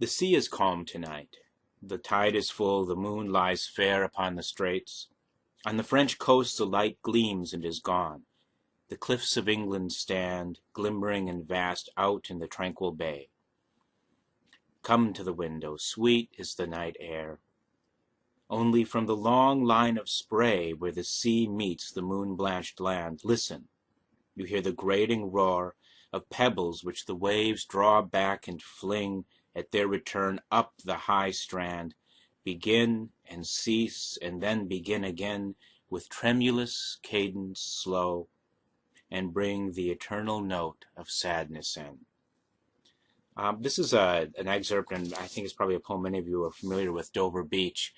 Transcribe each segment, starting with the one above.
The sea is calm tonight. The tide is full, the moon lies fair upon the straits. On the French coast the light gleams and is gone. The cliffs of England stand, glimmering and vast, out in the tranquil bay. Come to the window, sweet is the night air. Only from the long line of spray where the sea meets the moon-blanched land, listen. You hear the grating roar of pebbles which the waves draw back and fling at their return up the high strand, begin and cease and then begin again with tremulous cadence slow, and bring the eternal note of sadness in. This is an excerpt, and I think it's probably a poem many of you are familiar with, Dover Beach.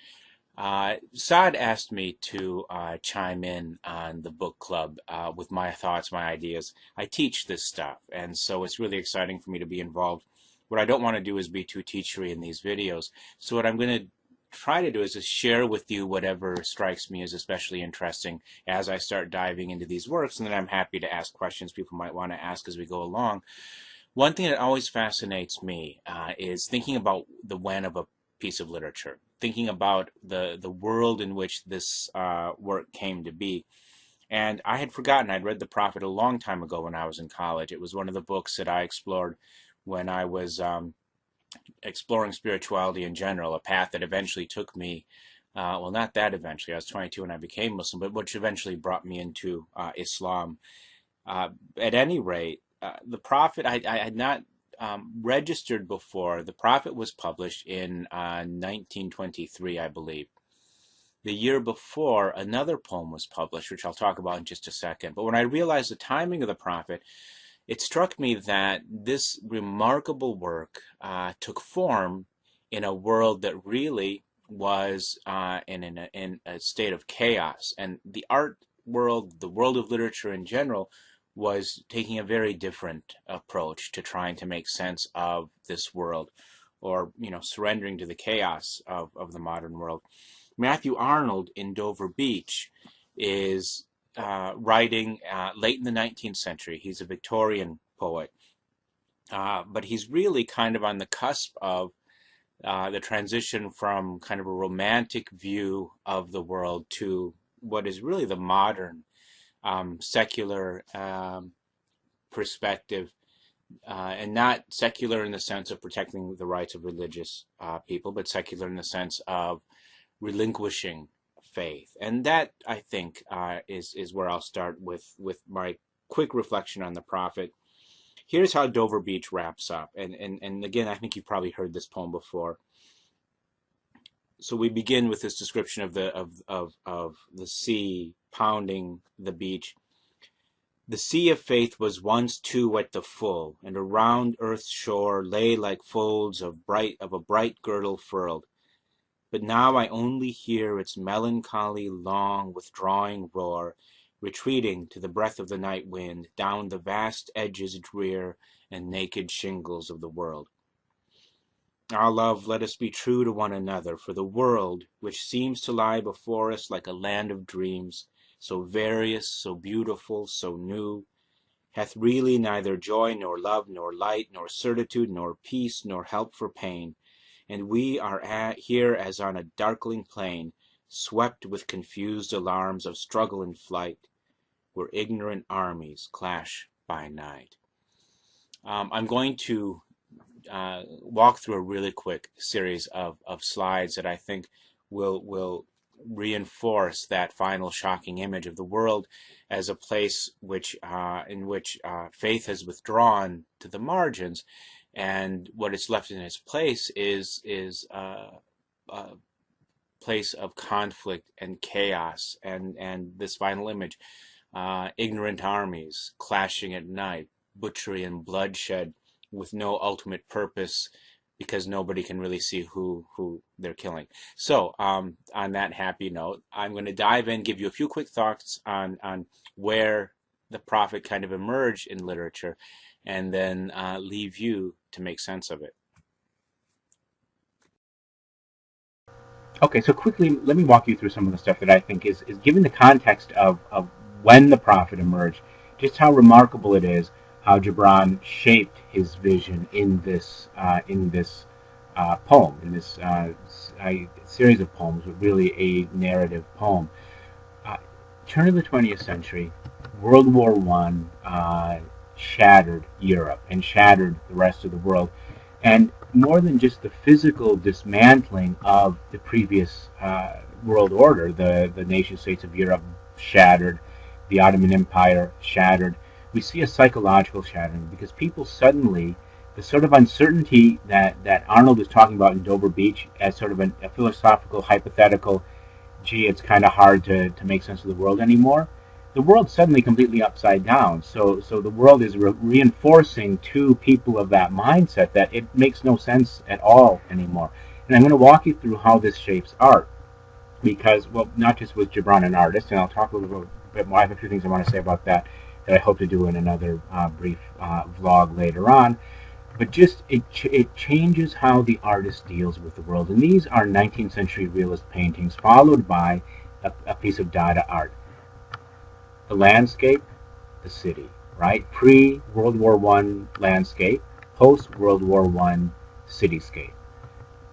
Saad asked me to chime in on the book club with my thoughts, my ideas. I teach this stuff, and so it's really exciting for me to be involved. What I don't want to do is be too teachery in these videos. So what I'm going to try to do is just share with you whatever strikes me as especially interesting as I start diving into these works, and then I'm happy to ask questions people might want to ask as we go along. One thing that always fascinates me is thinking about the when of a piece of literature, thinking about the world in which this work came to be. And I had forgotten, I'd read The Prophet a long time ago when I was in college. It was one of the books that I explored when I was exploring spirituality in general, a path that eventually took me, well, not that eventually, I was 22 when I became Muslim, but which eventually brought me into Islam. At any rate, The Prophet, I had not registered before. The Prophet was published in 1923, I believe. The year before, another poem was published, which I'll talk about in just a second. But when I realized the timing of The Prophet, it struck me that this remarkable work took form in a world that really was in a state of chaos. And the art world, the world of literature in general, was taking a very different approach to trying to make sense of this world, or surrendering to the chaos of the modern world. Matthew Arnold in Dover Beach is writing late in the 19th century. He's a Victorian poet, but he's really kind of on the cusp of the transition from kind of a romantic view of the world to what is really the modern secular perspective, and not secular in the sense of protecting the rights of religious people, but secular in the sense of relinquishing faith. And that, I think, is where I'll start with my quick reflection on The Prophet. Here's how Dover Beach wraps up. And again, I think you've probably heard this poem before. So we begin with this description of the sea pounding the beach. The sea of faith was once too at the full, and around earth's shore lay like folds of a bright girdle furled. But now I only hear its melancholy, long, withdrawing roar, retreating to the breath of the night wind, down the vast edges drear and naked shingles of the world. Ah, love, let us be true to one another, for the world, which seems to lie before us like a land of dreams, so various, so beautiful, so new, hath really neither joy, nor love, nor light, nor certitude, nor peace, nor help for pain. And we are here as on a darkling plain, swept with confused alarms of struggle and flight, where ignorant armies clash by night. I'm going to walk through a really quick series of slides that I think will reinforce that final shocking image of the world as a place in which faith has withdrawn to the margins. And what is left in its place is a place of conflict and chaos, and this final image, ignorant armies clashing at night, butchery and bloodshed with no ultimate purpose, because nobody can really see who they're killing. So on that happy note, I'm going to dive in, give you a few quick thoughts on where the Prophet kind of emerged in literature, and then leave you to make sense of it. Okay, so quickly, let me walk you through some of the stuff that I think is given the context of when the Prophet emerged, just how remarkable it is how Gibran shaped his vision in this poem, in this series of poems, but really a narrative poem. Uh, Turn of the 20th century, World War One shattered Europe and shattered the rest of the world. And more than just the physical dismantling of the previous world order, the nation states of Europe shattered, the Ottoman Empire shattered, we see a psychological shattering because people suddenly, the sort of uncertainty that Arnold is talking about in Dover Beach as sort of a philosophical, hypothetical, gee, it's kind of hard to make sense of the world anymore. The world's suddenly completely upside down. So the world is reinforcing to people of that mindset that it makes no sense at all anymore. And I'm going to walk you through how this shapes art. Because, well, not just with Gibran, an artist, and I'll talk a little bit more. I have a few things I want to say about that that I hope to do in another brief vlog later on. But just it changes how the artist deals with the world. And these are 19th century realist paintings followed by a piece of Dada art. The landscape, the city, right? Pre-World War One landscape, post-World War One cityscape.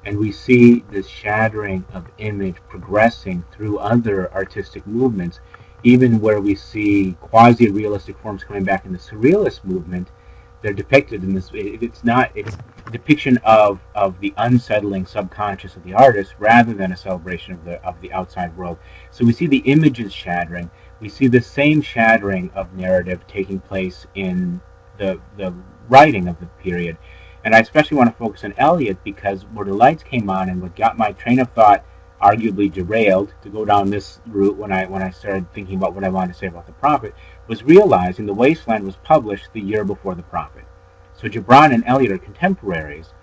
And we see this shattering of image progressing through other artistic movements, even where we see quasi-realistic forms coming back in the surrealist movement. They're depicted in this. It's a depiction of the unsettling subconscious of the artist rather than a celebration of the outside world. So we see the images shattering. We see the same shattering of narrative taking place in the writing of the period. And I especially want to focus on Eliot because where the lights came on and what got my train of thought arguably derailed to go down this route when I started thinking about what I wanted to say about the Prophet was realizing The Wasteland was published the year before the Prophet. So Gibran and Eliot are contemporaries,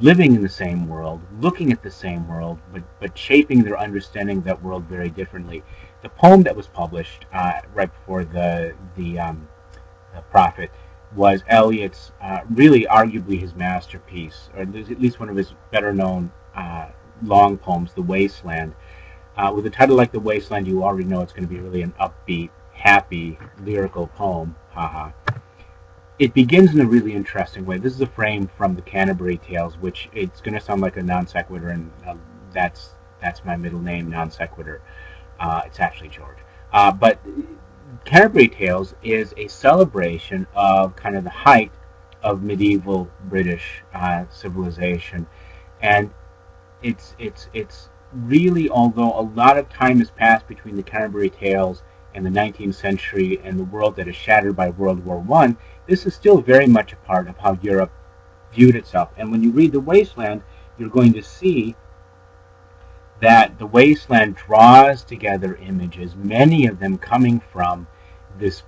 living in the same world, looking at the same world, but shaping their understanding of that world very differently. The poem that was published right before the Prophet was Eliot's really arguably his masterpiece, or at least one of his better known long poems, The Wasteland. With a title like The Wasteland, you already know it's going to be really an upbeat, happy, lyrical poem. Haha. It begins in a really interesting way. This is a frame from the Canterbury Tales, which it's going to sound like a non sequitur, and that's my middle name, non sequitur. It's actually George. But Canterbury Tales is a celebration of kind of the height of medieval British civilization, and it's really, although a lot of time has passed between the Canterbury Tales and the 19th century and the world that is shattered by World War One, this is still very much a part of how Europe viewed itself. And when you read The Wasteland, you're going to see that The Wasteland draws together images, many of them coming from this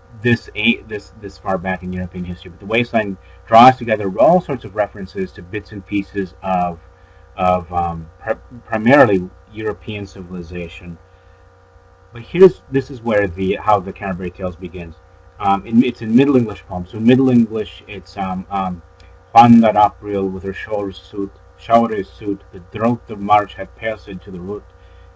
far back in European history. But The Wasteland draws together all sorts of references to bits and pieces of primarily European civilization. But this is where how the Canterbury Tales begins. It's in Middle English poem. So in Middle English, it's Juan that April with her shoulders suit, the drought of March had passed to the root,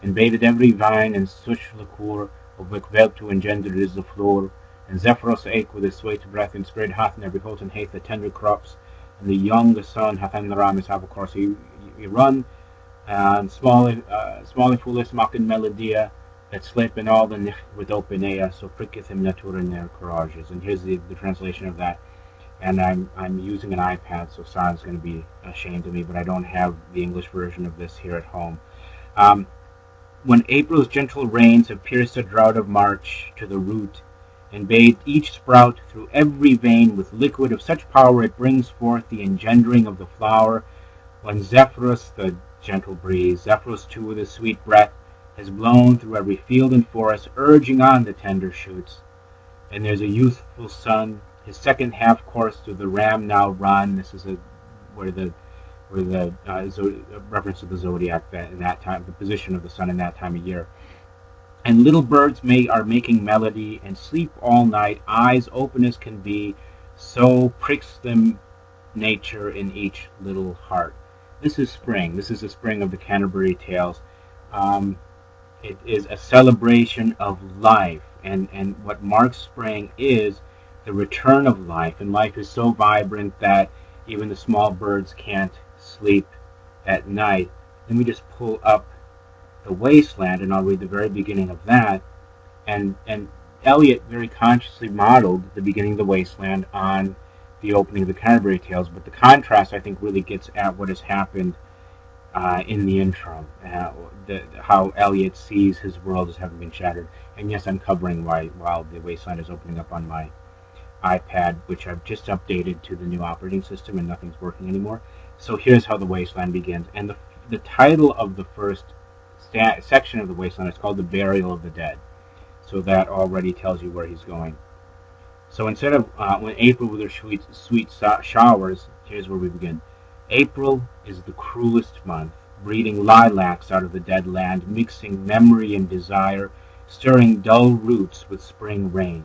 and bathed every vine and such liquor of which welt to engender is the floor, and Zephyros ake with his sweet breath and spread hath in every holt and hath the tender crops, and the young the sun hath in the ramis have of course he run, and smally fullest mocking melodia that slip in all the nicht with open air, so pricketh him nature in their courages. And here's the translation of that. And I'm using an iPad, so Saad's going to be ashamed of me, but I don't have the English version of this here at home. When April's gentle rains have pierced the drought of March to the root, and bathed each sprout through every vein with liquid of such power it brings forth the engendering of the flower, when Zephyrus, the gentle breeze, Zephyrus too with his sweet breath, has blown through every field and forest, urging on the tender shoots, and there's a youthful sun, his second half course through the ram now run. This is where the reference to the zodiac in that time, the position of the sun in that time of year. And little birds are making melody and sleep all night, eyes open as can be, so pricks them nature in each little heart. This is spring. This is the spring of the Canterbury Tales. It is a celebration of life, and what marks spring is the return of life, and life is so vibrant that even the small birds can't sleep at night. Then we just pull up the wasteland, and I'll read the very beginning of that. And Eliot very consciously modeled the beginning of the wasteland on the opening of the Canterbury Tales, but the contrast, I think, really gets at what has happened in the interim, how Eliot sees his world as having been shattered. And yes, I'm covering while the wasteland is opening up on my iPad, which I've just updated to the new operating system, and nothing's working anymore. So here's how the wasteland begins. And the title of the first section of the wasteland is called The Burial of the Dead. So that already tells you where he's going. So instead of when April with her sweet showers, here's where we begin. April is the cruelest month, breeding lilacs out of the dead land, mixing memory and desire, stirring dull roots with spring rain.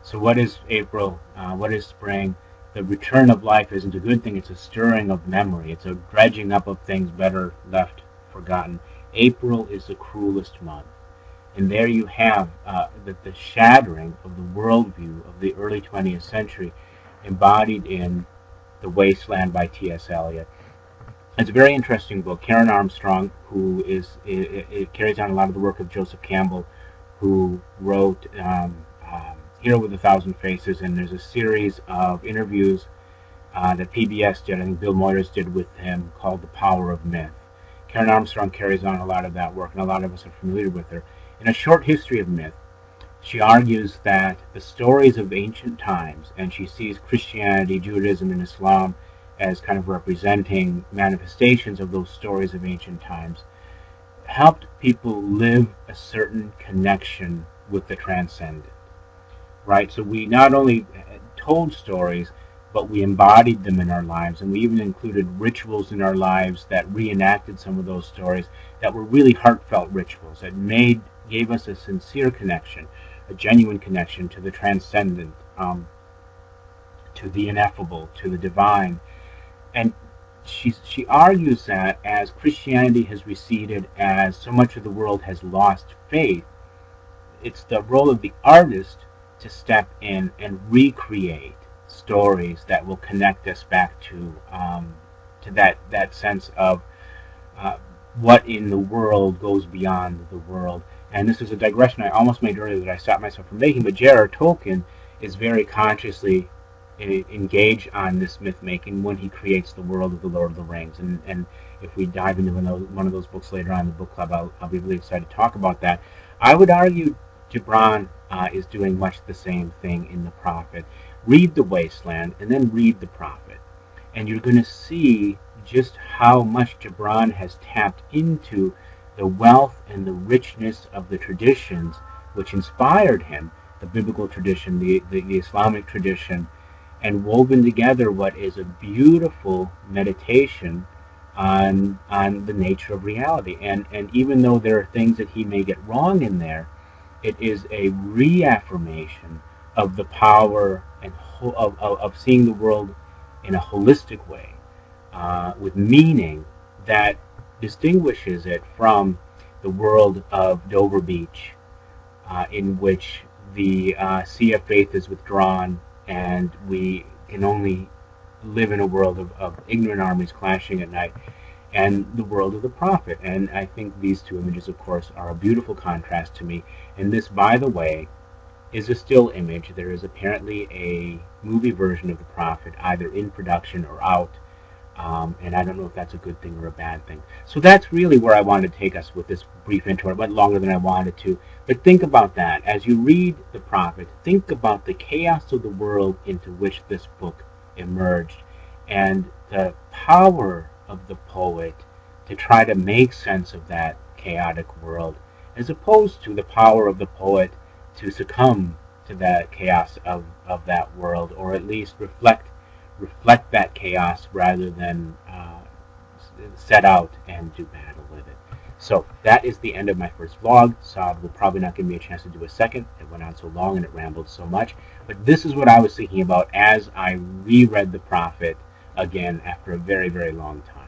So what is April? What is spring? The return of life isn't a good thing. It's a stirring of memory. It's a dredging up of things better left forgotten. April is the cruelest month. And there you have the shattering of the worldview of the early 20th century embodied in The Wasteland by T.S. Eliot. It's a very interesting book. Karen Armstrong, who it carries on a lot of the work of Joseph Campbell, who wrote Hero with a Thousand Faces, and there's a series of interviews that PBS did, I think Bill Moyers did with him, called The Power of Myth. Karen Armstrong carries on a lot of that work, and a lot of us are familiar with her. In A Short History of Myth, she argues that the stories of ancient times, and she sees Christianity, Judaism, and Islam as kind of representing manifestations of those stories of ancient times, helped people live a certain connection with the transcendent. Right? So we not only told stories, but we embodied them in our lives, and we even included rituals in our lives that reenacted some of those stories that were really heartfelt rituals that gave us a sincere connection, a genuine connection to the transcendent, to the ineffable, to the divine. And she argues that as Christianity has receded, as so much of the world has lost faith, it's the role of the artist to step in and recreate stories that will connect us back to that sense of what in the world goes beyond the world. And this is a digression I almost made earlier that I stopped myself from making, but J.R.R. Tolkien is very consciously engaged on this myth making when he creates the world of the Lord of the Rings. And if we dive into one of those books later on in the book club, I'll be really excited to talk about that. I would argue Gibran is doing much the same thing in The Prophet. Read The Wasteland and then read The Prophet, and you're going to see just how much Gibran has tapped into the wealth and the richness of the traditions which inspired him, the biblical tradition, the Islamic tradition, and woven together what is a beautiful meditation on the nature of reality. And even though there are things that he may get wrong in there, it is a reaffirmation of the power and of seeing the world in a holistic way, with meaning that distinguishes it from the world of Dover Beach, in which the sea of faith is withdrawn, and we can only live in a world of ignorant armies clashing at night, and the world of the prophet. And I think these two images, of course, are a beautiful contrast to me. And this, by the way, is a still image. There is apparently a movie version of the prophet either in production or out, and I don't know if that's a good thing or a bad thing. So that's really where I wanted to take us with this brief intro. It went longer than I wanted to, but think about that. As you read the prophet, think about the chaos of the world into which this book emerged, and the power of the poet to try to make sense of that chaotic world, as opposed to the power of the poet to succumb to that chaos of that world, or at least reflect that chaos rather than set out and do battle with it. So that is the end of my first vlog. Saad will probably not give me a chance to do a second. It went on so long and it rambled so much. But this is what I was thinking about as I reread The Prophet again after a very, very long time.